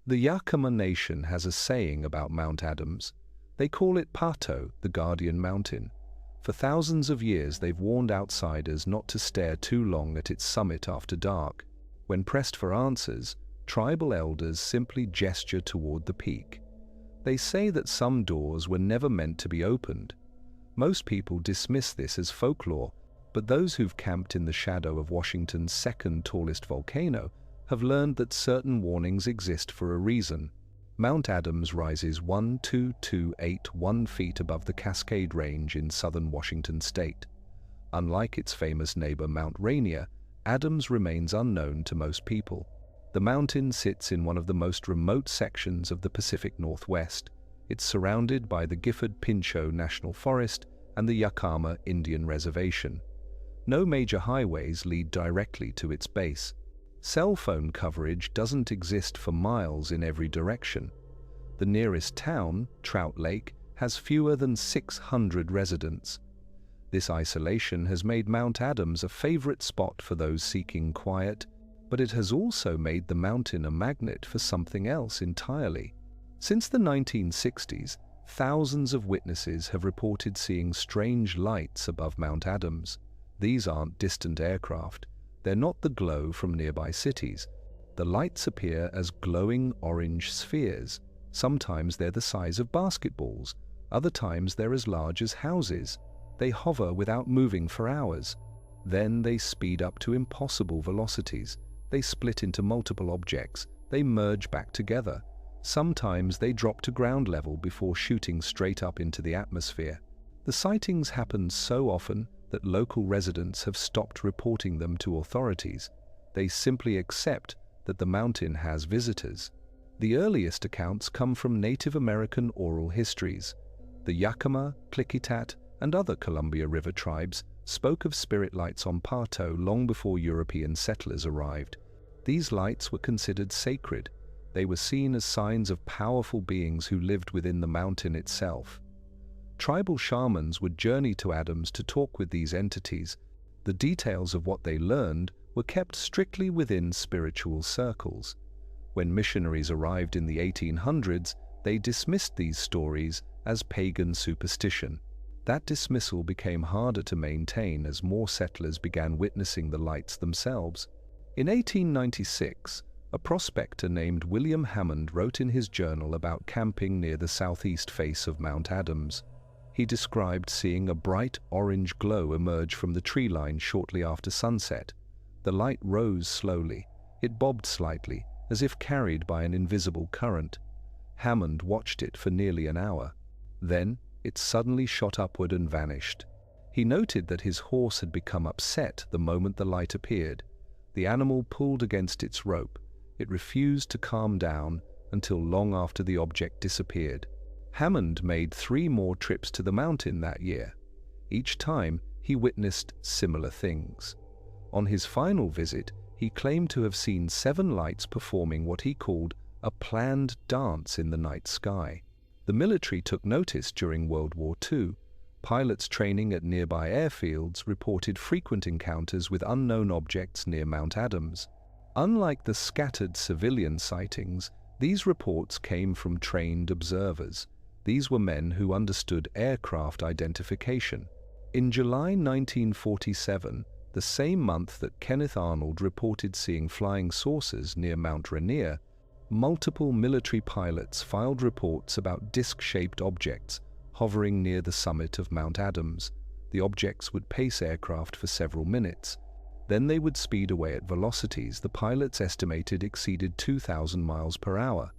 The Yakama Nation has a saying about Mount Adams. They call it Pato, the guardian mountain. For thousands of years they've warned outsiders not to stare too long at its summit after dark. When pressed for answers, tribal elders simply gesture toward the peak. They say that some doors were never meant to be opened. Most people dismiss this as folklore, but those who've camped in the shadow of Washington's second tallest volcano have learned that certain warnings exist for a reason. Mount Adams rises 1,281 feet above the Cascade Range in southern Washington state. Unlike its famous neighbor Mount Rainier, Adams remains unknown to most people. The mountain sits in one of the most remote sections of the Pacific Northwest. It's surrounded by the Gifford-Pinchot National Forest and the Yakama Indian Reservation. No major highways lead directly to its base. Cell phone coverage doesn't exist for miles in every direction. The nearest town, Trout Lake, has fewer than 600 residents. This isolation has made Mount Adams a favorite spot for those seeking quiet, but it has also made the mountain a magnet for something else entirely. Since the 1960s, thousands of witnesses have reported seeing strange lights above Mount Adams. These aren't distant aircraft. They're not the glow from nearby cities. The lights appear as glowing orange spheres. Sometimes they're the size of basketballs. Other times they're as large as houses. They hover without moving for hours. Then they speed up to impossible velocities. They split into multiple objects. They merge back together. Sometimes they drop to ground level before shooting straight up into the atmosphere. The sightings happen so often that local residents have stopped reporting them to authorities. They simply accept that the mountain has visitors. The earliest accounts come from Native American oral histories. The Yakama, Klickitat, and other Columbia River tribes spoke of spirit lights on Pato long before European settlers arrived. These lights were considered sacred. They were seen as signs of powerful beings who lived within the mountain itself. Tribal shamans would journey to Adams to talk with these entities. The details of what they learned were kept strictly within spiritual circles. When missionaries arrived in the 1800s, they dismissed these stories as pagan superstition. That dismissal became harder to maintain as more settlers began witnessing the lights themselves. In 1896, a prospector named William Hammond wrote in his journal about camping near the southeast face of Mount Adams. He described seeing a bright orange glow emerge from the tree line shortly after sunset. The light rose slowly. It bobbed slightly, as if carried by an invisible current. Hammond watched it for nearly an hour. Then, it suddenly shot upward and vanished. He noted that his horse had become upset the moment the light appeared. The animal pulled against its rope. It refused to calm down until long after the object disappeared. Hammond made 3 more trips to the mountain that year. Each time, he witnessed similar things. On his final visit, he claimed to have seen 7 lights performing what he called a planned dance in the night sky. The military took notice during World War II. Pilots training at nearby airfields reported frequent encounters with unknown objects near Mount Adams. Unlike the scattered civilian sightings, these reports came from trained observers. These were men who understood aircraft identification. In July 1947, the same month that Kenneth Arnold reported seeing flying saucers near Mount Rainier, multiple military pilots filed reports about disc-shaped objects hovering near the summit of Mount Adams. The objects would pace aircraft for several minutes. Then they would speed away at velocities the pilots estimated exceeded 2,000 miles per hour.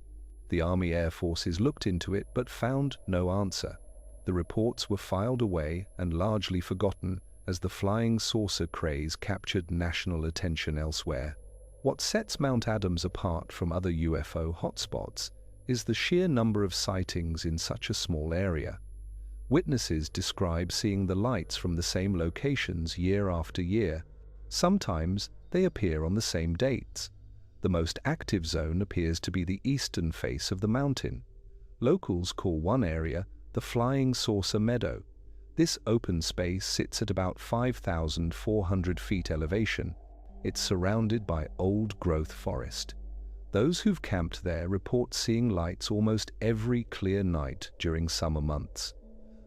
The Army Air Forces looked into it but found no answer. The reports were filed away and largely forgotten as the flying saucer craze captured national attention elsewhere. What sets Mount Adams apart from other UFO hotspots is the sheer number of sightings in such a small area. Witnesses describe seeing the lights from the same locations year after year. Sometimes they appear on the same dates. The most active zone appears to be the eastern face of the mountain. Locals call one area the Flying Saucer Meadow. This open space sits at about 5,400 feet elevation. It's surrounded by old-growth forest. Those who've camped there report seeing lights almost every clear night during summer months.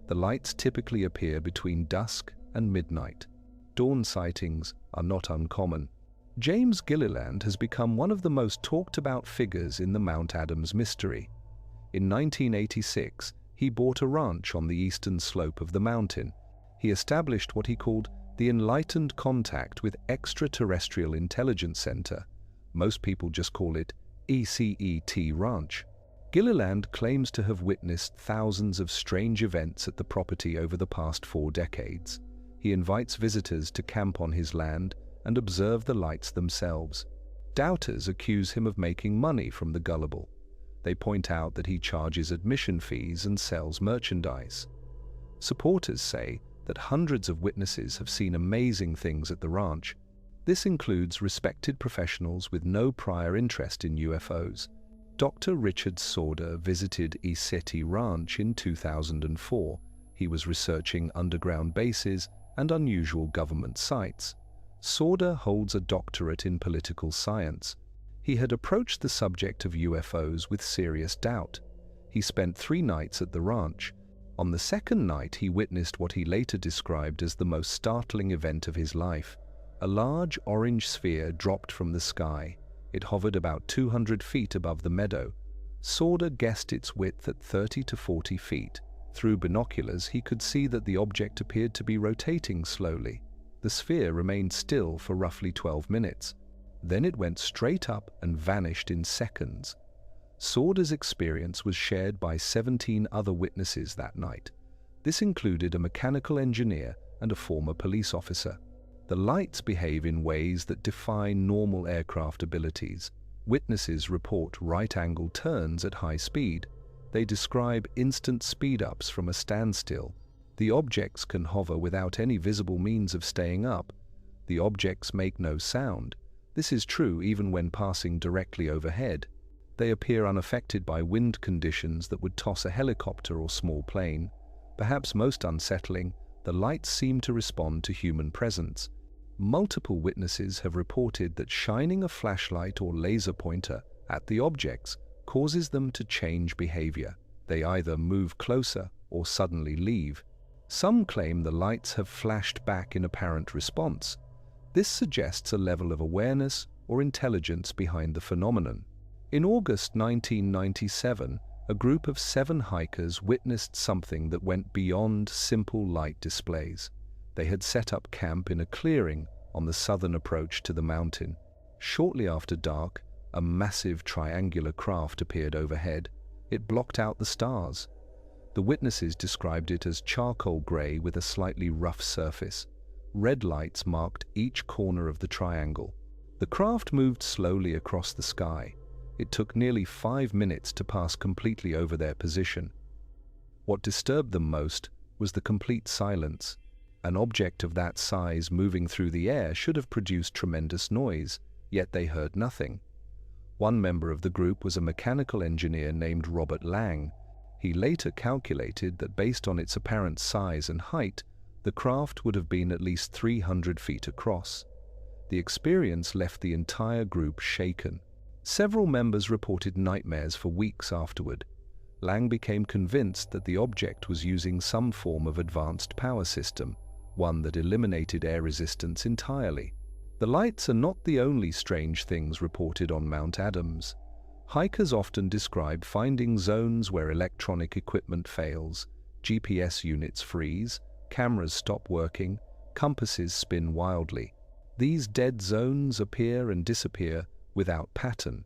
The lights typically appear between dusk and midnight. Dawn sightings are not uncommon. James Gilliland has become one of the most talked about figures in the Mount Adams mystery. In 1986, he bought a ranch on the eastern slope of the mountain. He established what he called the Enlightened Contact with Extraterrestrial Intelligence Center. Most people just call it ECET Ranch. Gilliland claims to have witnessed thousands of strange events at the property over the past 4 decades. He invites visitors to camp on his land and observe the lights themselves. Doubters accuse him of making money from the gullible. They point out that he charges admission fees and sells merchandise. Supporters say that hundreds of witnesses have seen amazing things at the ranch. This includes respected professionals with no prior interest in UFOs. Dr. Richard Sauder visited ECET Ranch in 2004. He was researching underground bases and unusual government sites. Sauder holds a doctorate in political science. He had approached the subject of UFOs with serious doubt. He spent 3 nights at the ranch. On the second night, he witnessed what he later described as the most startling event of his life. A large orange sphere dropped from the sky. It hovered about 200 feet above the meadow. Sauder guessed its width at 30 to 40 feet. Through binoculars, he could see that the object appeared to be rotating slowly. The sphere remained still for roughly 12 minutes. Then it went straight up and vanished in seconds. Sauder's experience was shared by 17 other witnesses that night. This included a mechanical engineer and a former police officer. The lights behave in ways that defy normal aircraft abilities. Witnesses report right-angle turns at high speed. They describe instant speed-ups from a standstill. The objects can hover without any visible means of staying up. The objects make no sound. This is true even when passing directly overhead. They appear unaffected by wind conditions that would toss a helicopter or small plane. Perhaps most unsettling, the lights seem to respond to human presence. Multiple witnesses have reported that shining a flashlight or laser pointer at the objects causes them to change behavior. They either move closer or suddenly leave. Some claim the lights have flashed back in apparent response. This suggests a level of awareness or intelligence behind the phenomenon. In August 1997, a group of 7 hikers witnessed something that went beyond simple light displays. They had set up camp in a clearing on the southern approach to the mountain. Shortly after dark, a massive triangular craft appeared overhead. It blocked out the stars. The witnesses described it as charcoal gray with a slightly rough surface. Red lights marked each corner of the triangle. The craft moved slowly across the sky. It took nearly 5 minutes to pass completely over their position. What disturbed them most was the complete silence. An object of that size moving through the air should have produced tremendous noise, yet they heard nothing. One member of the group was a mechanical engineer named Robert Lang. He later calculated that based on its apparent size and height, the craft would have been at least 300 feet across. The experience left the entire group shaken. Several members reported nightmares for weeks afterward. Lang became convinced that the object was using some form of advanced power system, one that eliminated air resistance entirely. The lights are not the only strange things reported on Mount Adams. Hikers often describe finding zones where electronic equipment fails, GPS units freeze, cameras stop working, compasses spin wildly. These dead zones appear and disappear without pattern.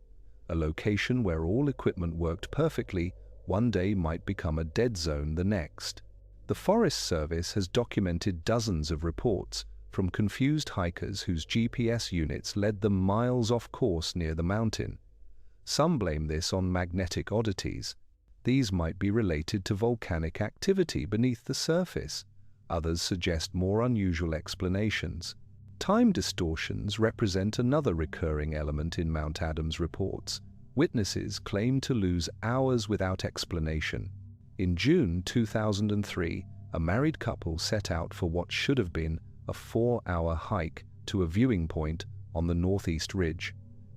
A location where all equipment worked perfectly one day might become a dead zone the next. The Forest Service has documented dozens of reports from confused hikers whose GPS units led them miles off course near the mountain. Some blame this on magnetic oddities. These might be related to volcanic activity beneath the surface. Others suggest more unusual explanations. Time distortions represent another recurring element in Mount Adams reports. Witnesses claim to lose hours without explanation. In June 2003, a married couple set out for what should have been a 4-hour hike to a viewing point on the northeast ridge.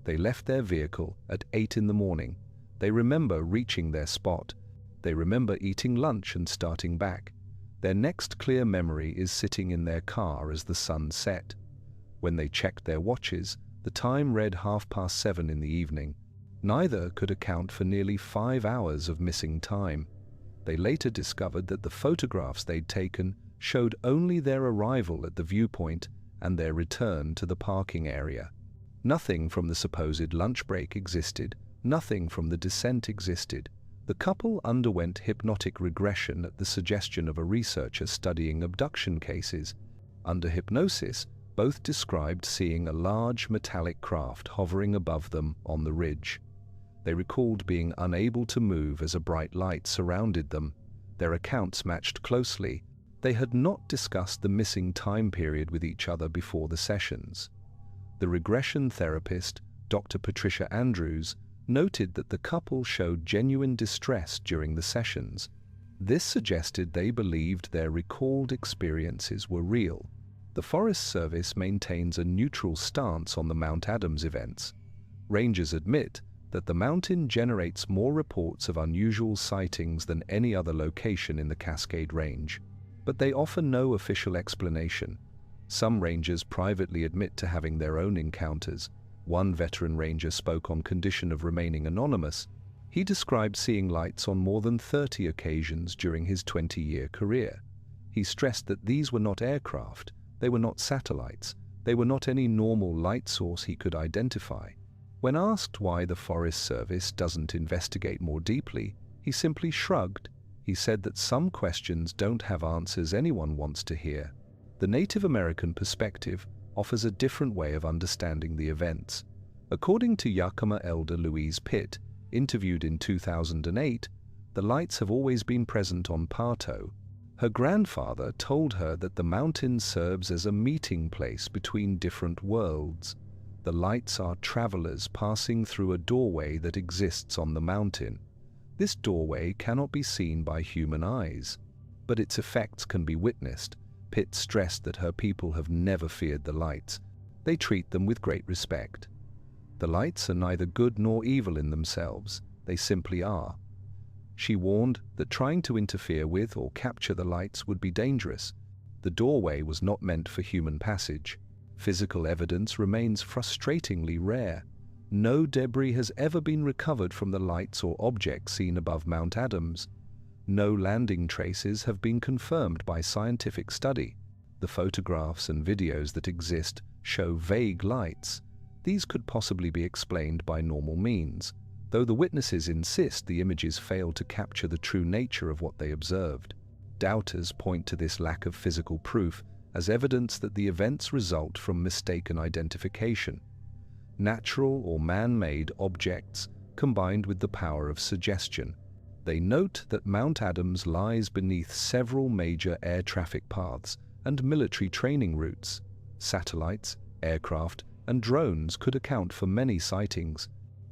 They left their vehicle at 8 in the morning. They remember reaching their spot. They remember eating lunch and starting back. Their next clear memory is sitting in their car as the sun set. When they checked their watches, the time read 7:30 in the evening. Neither could account for nearly 5 hours of missing time. They later discovered that the photographs they'd taken showed only their arrival at the viewpoint and their return to the parking area. Nothing from the supposed lunch break existed. Nothing from the descent existed. The couple underwent hypnotic regression at the suggestion of a researcher studying abduction cases. Under hypnosis, both described seeing a large metallic craft hovering above them on the ridge. They recalled being unable to move as a bright light surrounded them. Their accounts matched closely. They had not discussed the missing time period with each other before the sessions. The regression therapist, Dr. Patricia Andrews, noted that the couple showed genuine distress during the sessions. This suggested they believed their recalled experiences were real. The Forest Service maintains a neutral stance on the Mount Adams events. Rangers admit that the mountain generates more reports of unusual sightings than any other location in the Cascade Range, but they offer no official explanation. Some rangers privately admit to having their own encounters. One veteran ranger spoke on condition of remaining anonymous. He described seeing lights on more than 30 occasions during his 20-year career. He stressed that these were not aircraft, they were not satellites, they were not any normal light source he could identify. When asked why the Forest Service doesn't investigate more deeply, he simply shrugged. He said that some questions don't have answers anyone wants to hear. The Native American perspective offers a different way of understanding the events. According to Yakama elder Louise Pitt, interviewed in 2008, the lights have always been present on Pato. Her grandfather told her that the mountain serves as a meeting place between different worlds. The lights are travelers passing through a doorway that exists on the mountain. This doorway cannot be seen by human eyes, but its effects can be witnessed. Pitt stressed that her people have never feared the lights. They treat them with great respect. The lights are neither good nor evil in themselves. They simply are. She warned that trying to interfere with or capture the lights would be dangerous. The doorway was not meant for human passage. Physical evidence remains frustratingly rare. No debris has ever been recovered from the lights or objects seen above Mount Adams. No landing traces have been confirmed by scientific study. The photographs and videos that exist show vague lights. These could possibly be explained by normal means, though the witnesses insist the images fail to capture the true nature of what they observed. Doubters point to this lack of physical proof as evidence that the events result from mistaken identification. Natural or man-made objects combined with the power of suggestion. They note that Mount Adams lies beneath several major air traffic paths and military training routes. Satellites, aircraft, and drones could account for many sightings.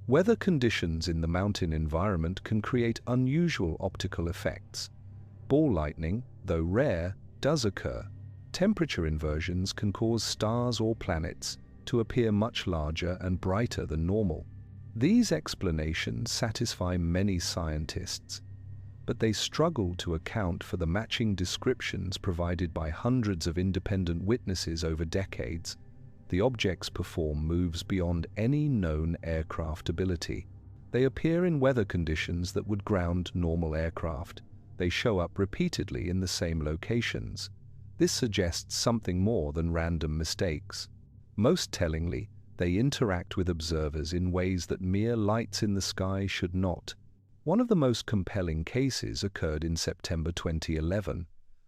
Weather conditions in the mountain environment can create unusual optical effects. Ball lightning, though rare, does occur. Temperature inversions can cause stars or planets to appear much larger and brighter than normal. These explanations satisfy many scientists, but they struggle to account for the matching descriptions provided by hundreds of independent witnesses over decades. The objects perform moves beyond any known aircraft ability. They appear in weather conditions that would ground normal aircraft. They show up repeatedly in the same locations. This suggests something more than random mistakes. Most tellingly, they interact with observers in ways that mere lights in the sky should not. One of the most compelling cases occurred in September 2011.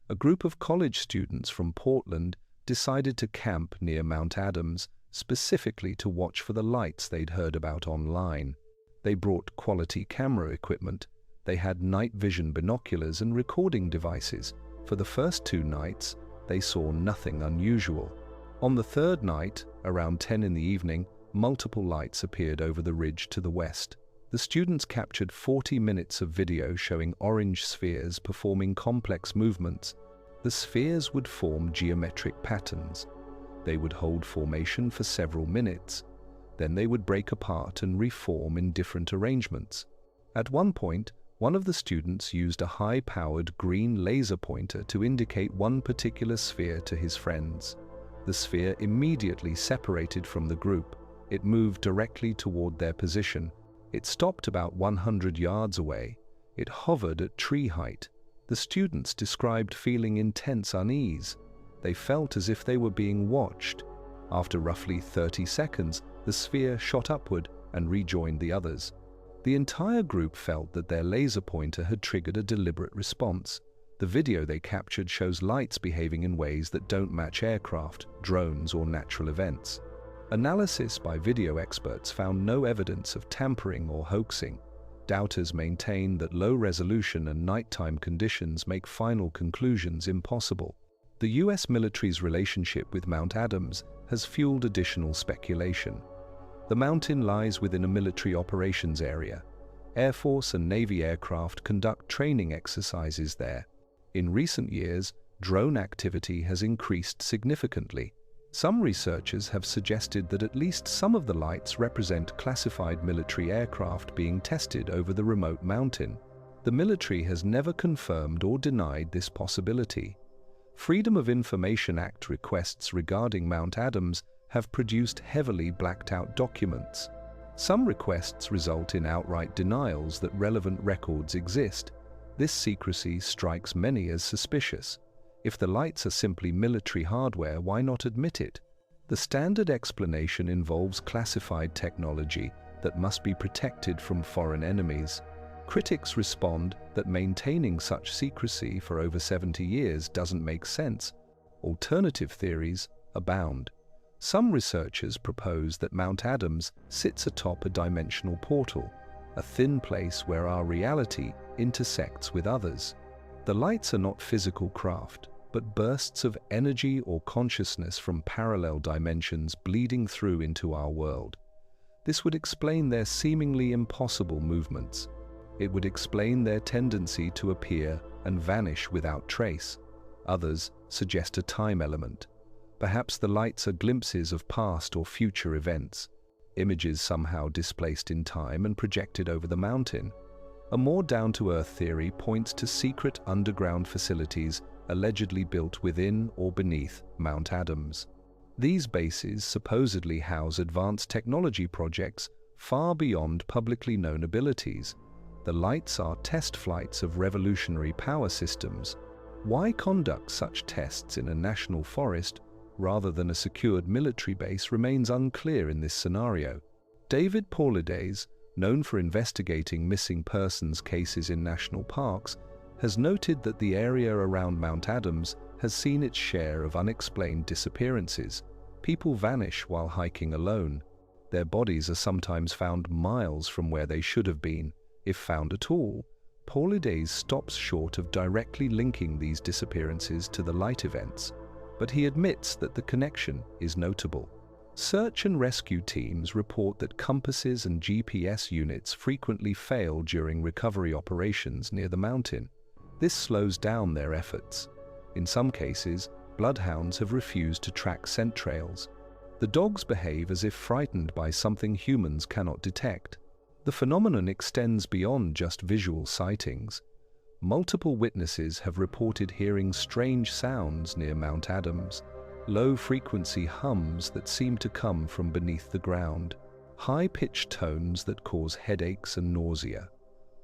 A group of college students from Portland decided to camp near Mount Adams, specifically to watch for the lights they'd heard about online. They brought quality camera equipment. They had night vision binoculars and recording devices. For the first 2 nights, they saw nothing unusual. On the 3rd night, around 10 in the evening, multiple lights appeared over the ridge to the west. The students captured 40 minutes of video showing orange spheres performing complex movements. The spheres would form geometric patterns. They would hold formation for several minutes. Then they would break apart and reform in different arrangements. At one point, one of the students used a high-powered green laser pointer to indicate one particular sphere to his friends. The sphere immediately separated from the group. It moved directly toward their position. It stopped about 100 yards away. It hovered at tree height. The students described feeling intense unease. They felt as if they were being watched. After roughly 30 seconds, the sphere shot upward and rejoined the others. The entire group felt that their laser pointer had triggered a deliberate response. The video they captured shows lights behaving in ways that don't match aircraft, drones, or natural events. Analysis by video experts found no evidence of tampering or hoaxing. Doubters maintain that low resolution and nighttime conditions make final conclusions impossible. The US military's relationship with Mount Adams has fueled additional speculation. The mountain lies within a military operations area. Air Force and Navy aircraft conduct training exercises there. In recent years, drone activity has increased significantly. Some researchers have suggested that at least some of the lights represent classified military aircraft being tested over the remote mountain. The military has never confirmed or denied this possibility. Freedom of Information Act requests regarding Mount Adams have produced heavily blacked-out documents. Some requests result in outright denials that relevant records exist. This secrecy strikes many as suspicious. If the lights are simply military hardware, why not admit it? The standard explanation involves classified technology that must be protected from foreign enemies. Critics respond that maintaining such secrecy for over 70 years doesn't make sense. Alternative theories abound. Some researchers propose that Mount Adams sits atop a dimensional portal, a thin place where our reality intersects with others. The lights are not physical craft, but bursts of energy or consciousness from parallel dimensions bleeding through into our world. This would explain their seemingly impossible movements. It would explain their tendency to appear and vanish without trace. Others suggest a time element. Perhaps the lights are glimpses of past or future events, images somehow displaced in time and projected over the mountain. A more down-to-earth theory points to secret underground facilities allegedly built within or beneath Mount Adams. These bases supposedly house advanced technology projects far beyond publicly known abilities. The lights are test flights of revolutionary power systems. Why conduct such tests in a national forest rather than a secured military base remains unclear in this scenario. David Paulides, known for investigating missing persons cases in national parks, has noted that the area around Mount Adams has seen its share of unexplained disappearances. People vanish while hiking alone. Their bodies are sometimes found miles from where they should have been, if found at all. Paulides stops short of directly linking these disappearances to the light events, but he admits that the connection is notable. Search and rescue teams report that compasses and GPS units frequently fail during recovery operations near the mountain. This slows down their efforts. In some cases, bloodhounds have refused to track scent trails. The dogs behave as if frightened by something humans cannot detect. The phenomenon extends beyond just visual sightings. Multiple witnesses have reported hearing strange sounds near Mount Adams, low-frequency hums that seem to come from beneath the ground, high-pitched tones that cause headaches and nausea.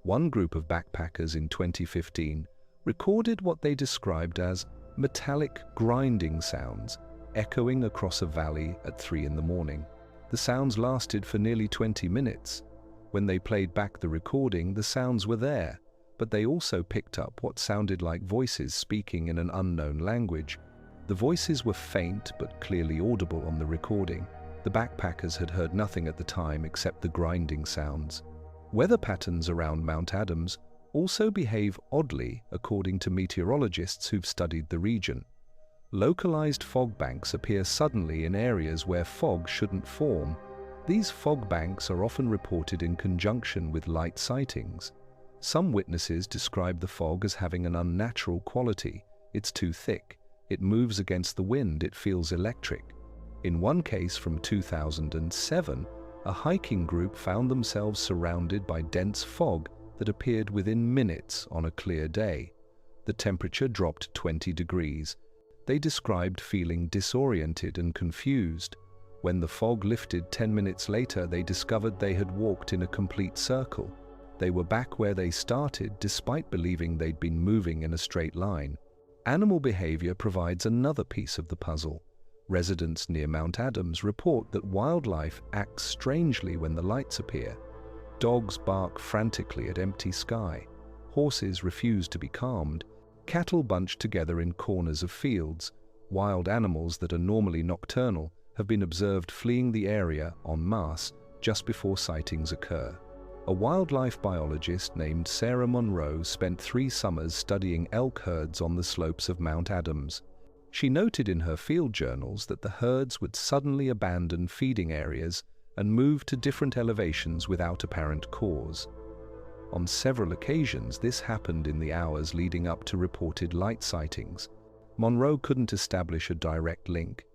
One group of backpackers in 2015 recorded what they described as metallic grinding sounds echoing across a valley at 3 in the morning. The sounds lasted for nearly 20 minutes. When they played back the recording, the sounds were there, but they also picked up what sounded like voices speaking in an unknown language. The voices were faint but clearly audible on the recording. The backpackers had heard nothing at the time except the grinding sounds. Weather patterns around Mount Adams also behave oddly according to meteorologists who've studied the region. Localized fog banks appear suddenly in areas where fog shouldn't form. These fog banks are often reported in conjunction with light sightings. Some witnesses describe the fog as having an unnatural quality. It's too thick. It moves against the wind. It feels electric. In one case from 2007, a hiking group found themselves surrounded by dense fog that appeared within minutes on a clear day. The temperature dropped 20 degrees. They described feeling disoriented and confused. When the fog lifted 10 minutes later, they discovered they had walked in a complete circle. They were back where they started, despite believing they'd been moving in a straight line. Animal behavior provides another piece of the puzzle. Residents near Mount Adams report that wildlife acts strangely when the lights appear. Dogs bark frantically at empty sky. Horses refuse to be calmed. Cattle bunch together in corners of fields. Wild animals that are normally nocturnal have been observed fleeing the area en masse just before sightings occur. A wildlife biologist named Sarah Monroe spent 3 summers studying elk herds on the slopes of Mount Adams. She noted in her field journals that the herds would suddenly abandon feeding areas and move to different elevations without apparent cause. On several occasions, this happened in the hours leading up to reported light sightings. Monroe couldn't establish a direct link,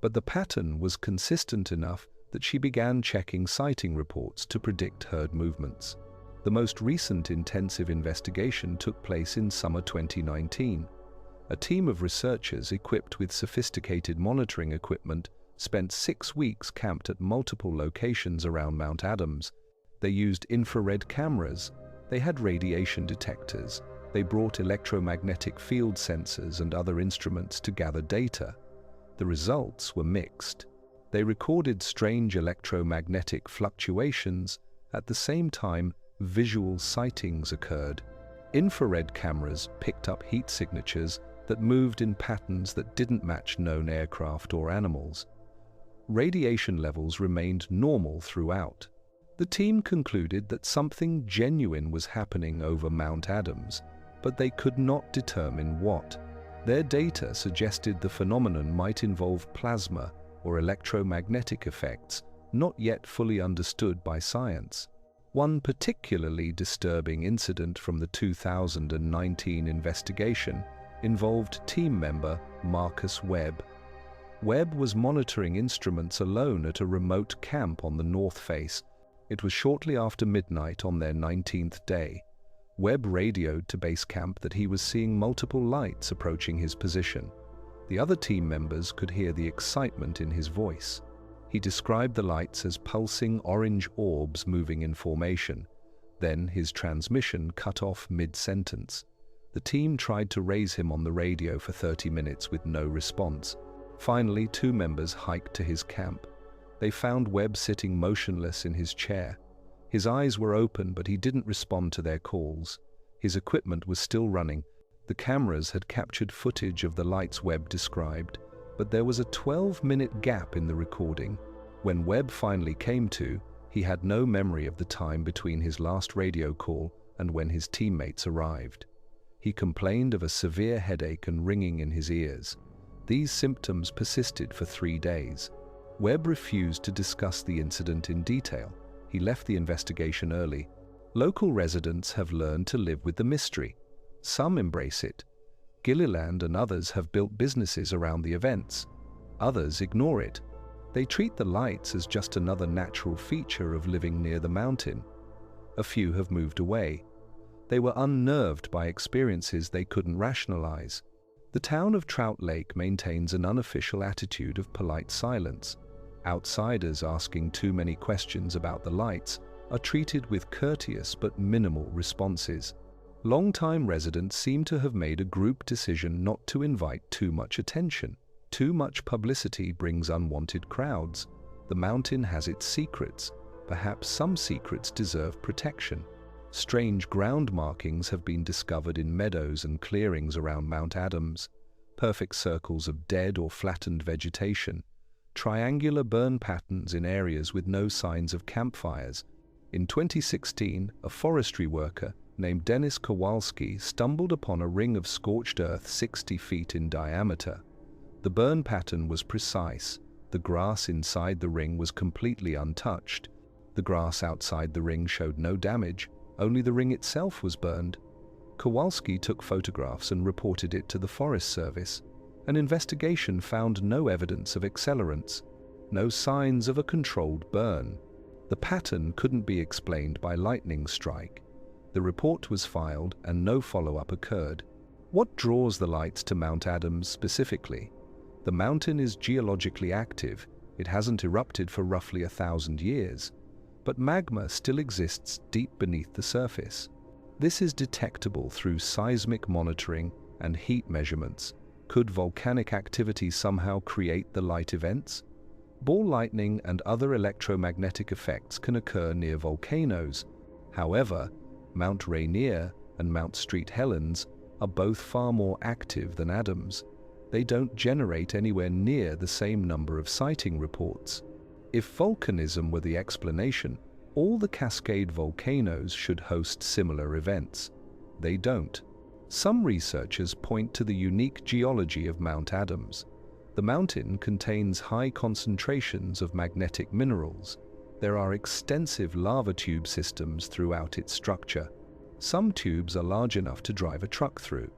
but the pattern was consistent enough that she began checking sighting reports to predict herd movements. The most recent intensive investigation took place in summer 2019. A team of researchers equipped with sophisticated monitoring equipment spent 6 weeks camped at multiple locations around Mount Adams. They used infrared cameras, they had radiation detectors, they brought electromagnetic field sensors and other instruments to gather data. The results were mixed. They recorded strange electromagnetic fluctuations. At the same time, visual sightings occurred. Infrared cameras picked up heat signatures that moved in patterns that didn't match known aircraft or animals. Radiation levels remained normal throughout. The team concluded that something genuine was happening over Mount Adams, but they could not determine what. Their data suggested the phenomenon might involve plasma or electromagnetic effects, not yet fully understood by science. One particularly disturbing incident from the 2019 investigation involved team member Marcus Webb. Webb was monitoring instruments alone at a remote camp on the north face. It was shortly after midnight on their 19th day. Webb radioed to base camp that he was seeing multiple lights approaching his position. The other team members could hear the excitement in his voice. He described the lights as pulsing orange orbs moving in formation. Then his transmission cut off mid-sentence. The team tried to raise him on the radio for 30 minutes with no response. Finally, 2 members hiked to his camp. They found Webb sitting motionless in his chair. His eyes were open, but he didn't respond to their calls. His equipment was still running. The cameras had captured footage of the lights Webb described, but there was a 12-minute gap in the recording. When Webb finally came to, he had no memory of the time between his last radio call and when his teammates arrived. He complained of a severe headache and ringing in his ears. These symptoms persisted for 3 days. Webb refused to discuss the incident in detail. He left the investigation early. Local residents have learned to live with the mystery. Some embrace it. Gilliland and others have built businesses around the events. Others ignore it. They treat the lights as just another natural feature of living near the mountain. A few have moved away. They were unnerved by experiences they couldn't rationalize. The town of Trout Lake maintains an unofficial attitude of polite silence. Outsiders asking too many questions about the lights are treated with courteous but minimal responses. Longtime residents seem to have made a group decision not to invite too much attention. Too much publicity brings unwanted crowds. The mountain has its secrets. Perhaps some secrets deserve protection. Strange ground markings have been discovered in meadows and clearings around Mount Adams. Perfect circles of dead or flattened vegetation. Triangular burn patterns in areas with no signs of campfires. In 2016, a forestry worker named Dennis Kowalski stumbled upon a ring of scorched earth 60 feet in diameter. The burn pattern was precise. The grass inside the ring was completely untouched. The grass outside the ring showed no damage, only the ring itself was burned. Kowalski took photographs and reported it to the Forest Service. An investigation found no evidence of accelerants, no signs of a controlled burn. The pattern couldn't be explained by lightning strike. The report was filed and no follow-up occurred. What draws the lights to Mount Adams specifically? The mountain is geologically active. It hasn't erupted for roughly 1,000 years, but magma still exists deep beneath the surface. This is detectable through seismic monitoring and heat measurements. Could volcanic activity somehow create the light events? Ball lightning and other electromagnetic effects can occur near volcanoes. However, Mount Rainier and Mount St. Helens are both far more active than Adams. They don't generate anywhere near the same number of sighting reports. If volcanism were the explanation, all the Cascade volcanoes should host similar events. They don't. Some researchers point to the unique geology of Mount Adams. The mountain contains high concentrations of magnetic minerals. There are extensive lava tube systems throughout its structure. Some tubes are large enough to drive a truck through.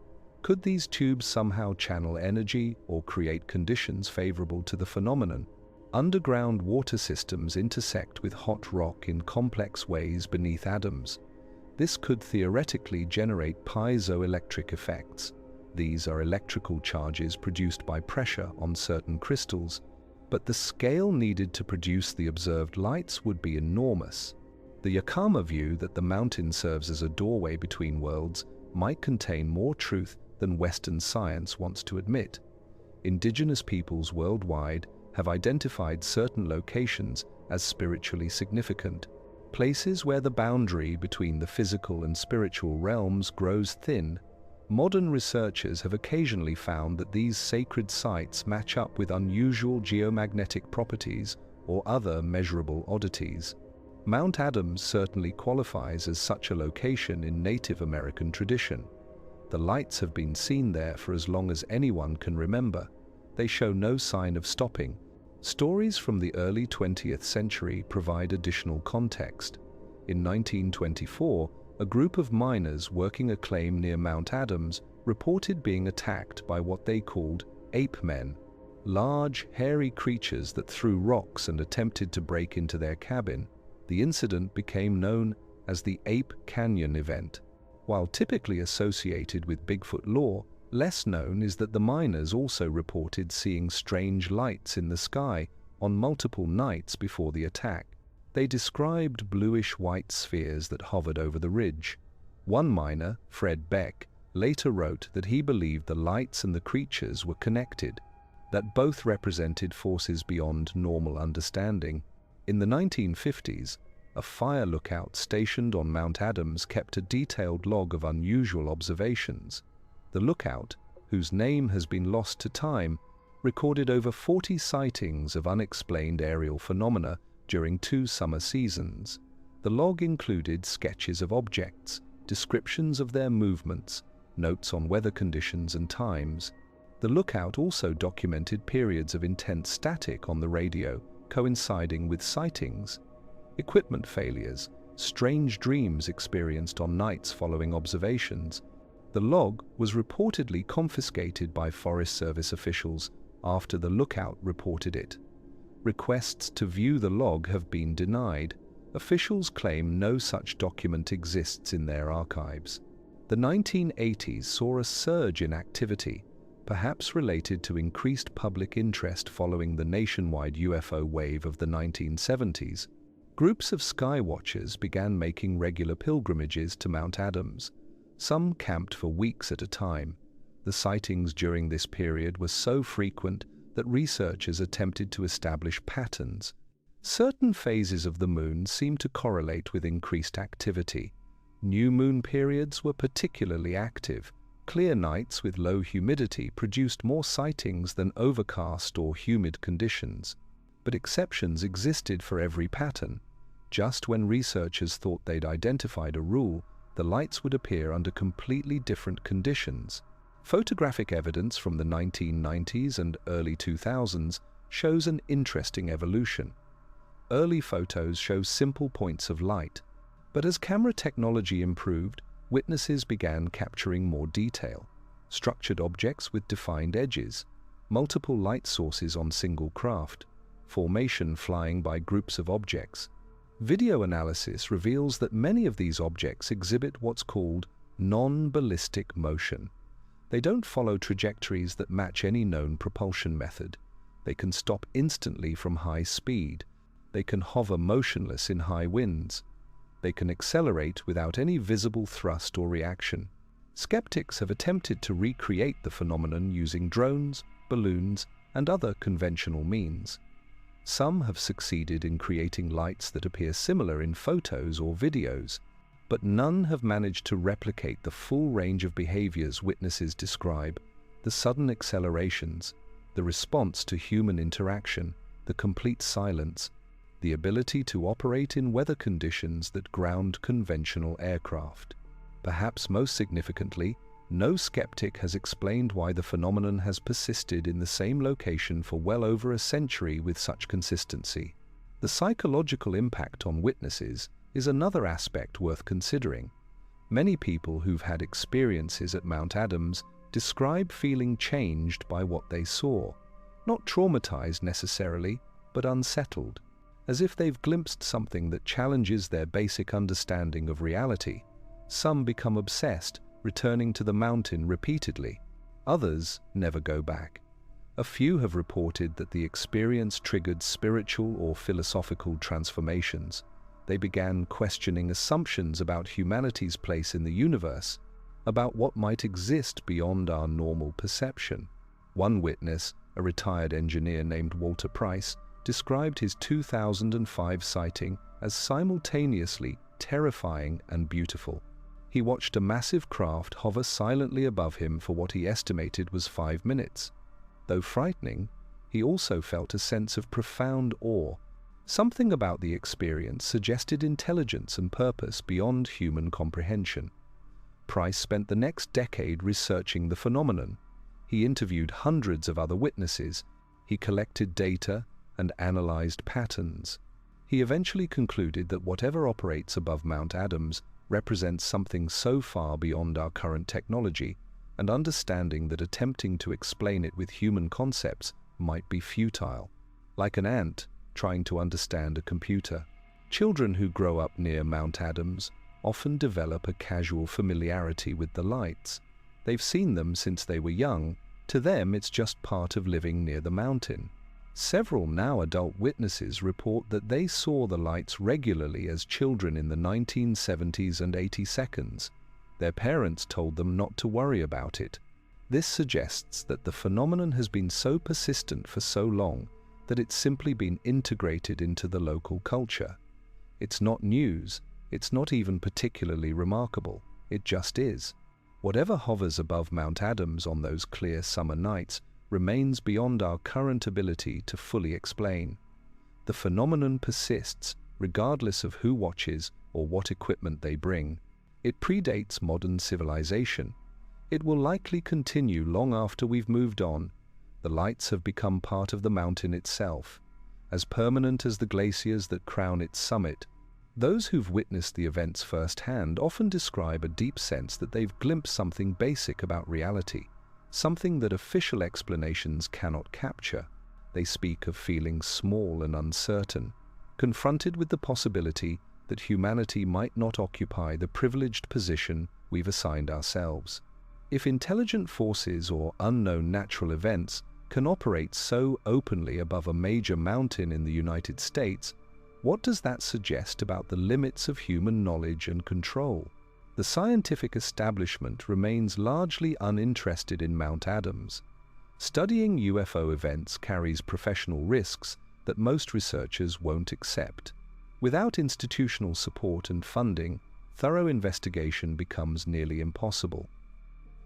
Could these tubes somehow channel energy or create conditions favorable to the phenomenon? Underground water systems intersect with hot rock in complex ways beneath Adams. This could theoretically generate piezoelectric effects. These are electrical charges produced by pressure on certain crystals, but the scale needed to produce the observed lights would be enormous. The Yakama view that the mountain serves as a doorway between worlds might contain more truth than Western science wants to admit. Indigenous peoples worldwide have identified certain locations as spiritually significant, places where the boundary between the physical and spiritual realms grows thin. Modern researchers have occasionally found that these sacred sites match up with unusual geomagnetic properties or other measurable oddities. Mount Adams certainly qualifies as such a location in Native American tradition. The lights have been seen there for as long as anyone can remember. They show no sign of stopping. Stories from the early 20th century provide additional context. In 1924, a group of miners working a claim near Mount Adams reported being attacked by what they called ape men, large, hairy creatures that threw rocks and attempted to break into their cabin. The incident became known as the Ape Canyon event. While typically associated with Bigfoot lore, less known is that the miners also reported seeing strange lights in the sky on multiple nights before the attack. They described bluish-white spheres that hovered over the ridge. One miner, Fred Beck, later wrote that he believed the lights and the creatures were connected, that both represented forces beyond normal understanding. In the 1950s, a fire lookout stationed on Mount Adams kept a detailed log of unusual observations. The lookout, whose name has been lost to time, recorded over 40 sightings of unexplained aerial phenomena during 2 summer seasons. The log included sketches of objects, descriptions of their movements, notes on weather conditions and times. The lookout also documented periods of intense static on the radio, coinciding with sightings, equipment failures, strange dreams experienced on nights following observations. The log was reportedly confiscated by Forest Service officials after the lookout reported it. Requests to view the log have been denied. Officials claim no such document exists in their archives. The 1980s saw a surge in activity, perhaps related to increased public interest following the nationwide UFO wave of the 1970s. Groups of skywatchers began making regular pilgrimages to Mount Adams. Some camped for weeks at a time. The sightings during this period were so frequent that researchers attempted to establish patterns. Certain phases of the moon seem to correlate with increased activity. New moon periods were particularly active. Clear nights with low humidity produced more sightings than overcast or humid conditions. But exceptions existed for every pattern. Just when researchers thought they'd identified a rule, the lights would appear under completely different conditions. Photographic evidence from the 1990s and early 2000s shows an interesting evolution. Early photos show simple points of light, but as camera technology improved, witnesses began capturing more detail. Structured objects with defined edges, multiple light sources on single craft, formation flying by groups of objects. Video analysis reveals that many of these objects exhibit what's called non-ballistic motion. They don't follow trajectories that match any known propulsion method. They can stop instantly from high speed. They can hover motionless in high winds. They can accelerate without any visible thrust or reaction. Skeptics have attempted to recreate the phenomenon using drones, balloons, and other conventional means. Some have succeeded in creating lights that appear similar in photos or videos, but none have managed to replicate the full range of behaviors witnesses describe: the sudden accelerations, the response to human interaction, the complete silence, the ability to operate in weather conditions that ground conventional aircraft. Perhaps most significantly, no skeptic has explained why the phenomenon has persisted in the same location for well over a century with such consistency. The psychological impact on witnesses is another aspect worth considering. Many people who've had experiences at Mount Adams describe feeling changed by what they saw, not traumatized necessarily, but unsettled, as if they've glimpsed something that challenges their basic understanding of reality. Some become obsessed, returning to the mountain repeatedly. Others never go back. A few have reported that the experience triggered spiritual or philosophical transformations. They began questioning assumptions about humanity's place in the universe, about what might exist beyond our normal perception. One witness, a retired engineer named Walter Price, described his 2005 sighting as simultaneously terrifying and beautiful. He watched a massive craft hover silently above him for what he estimated was 5 minutes. Though frightening, he also felt a sense of profound awe. Something about the experience suggested intelligence and purpose beyond human comprehension. Price spent the next decade researching the phenomenon. He interviewed hundreds of other witnesses. He collected data and analyzed patterns. He eventually concluded that whatever operates above Mount Adams represents something so far beyond our current technology, and understanding that attempting to explain it with human concepts might be futile. Like an ant trying to understand a computer. Children who grow up near Mount Adams often develop a casual familiarity with the lights. They've seen them since they were young. To them, it's just part of living near the mountain. Several now adult witnesses report that they saw the lights regularly as children in the 1970s and 82nd. Their parents told them not to worry about it. This suggests that the phenomenon has been so persistent for so long that it's simply been integrated into the local culture. It's not news, it's not even particularly remarkable, it just is. Whatever hovers above Mount Adams on those clear summer nights remains beyond our current ability to fully explain. The phenomenon persists, regardless of who watches or what equipment they bring. It predates modern civilization. It will likely continue long after we've moved on. The lights have become part of the mountain itself, as permanent as the glaciers that crown its summit. Those who've witnessed the events firsthand often describe a deep sense that they've glimpsed something basic about reality, something that official explanations cannot capture. They speak of feeling small and uncertain, confronted with the possibility that humanity might not occupy the privileged position we've assigned ourselves. If intelligent forces or unknown natural events can operate so openly above a major mountain in the United States, what does that suggest about the limits of human knowledge and control? The scientific establishment remains largely uninterested in Mount Adams. Studying UFO events carries professional risks that most researchers won't accept. Without institutional support and funding, thorough investigation becomes nearly impossible.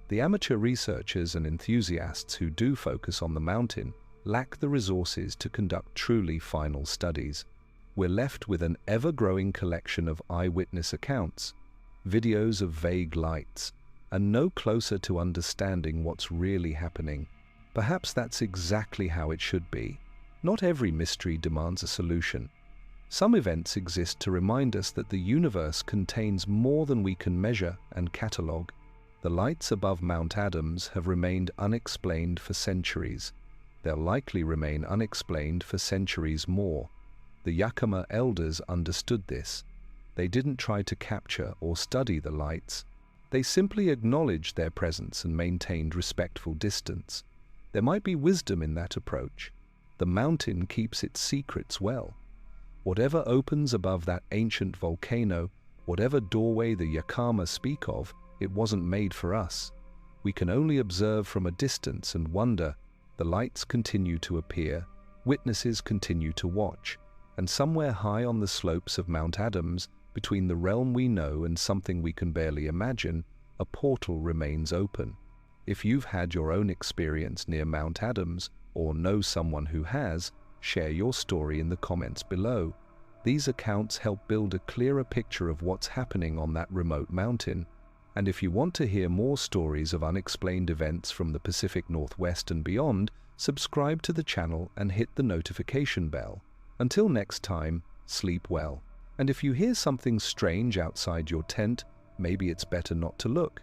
The amateur researchers and enthusiasts who do focus on the mountain lack the resources to conduct truly final studies. We're left with an ever-growing collection of eyewitness accounts, videos of vague lights, and no closer to understanding what's really happening. Perhaps that's exactly how it should be. Not every mystery demands a solution. Some events exist to remind us that the universe contains more than we can measure and catalogue. The lights above Mount Adams have remained unexplained for centuries. They'll likely remain unexplained for centuries more. The Yakama elders understood this. They didn't try to capture or study the lights. They simply acknowledged their presence and maintained respectful distance. There might be wisdom in that approach. The mountain keeps its secrets well. Whatever opens above that ancient volcano, whatever doorway the Yakama speak of, it wasn't made for us. We can only observe from a distance and wonder. The lights continue to appear, witnesses continue to watch, and somewhere high on the slopes of Mount Adams, between the realm we know and something we can barely imagine, a portal remains open. If you've had your own experience near Mount Adams, or know someone who has, share your story in the comments below. These accounts help build a clearer picture of what's happening on that remote mountain. And if you want to hear more stories of unexplained events from the Pacific Northwest and beyond, subscribe to the channel and hit the notification bell. Until next time, sleep well. And if you hear something strange outside your tent, maybe it's better not to look.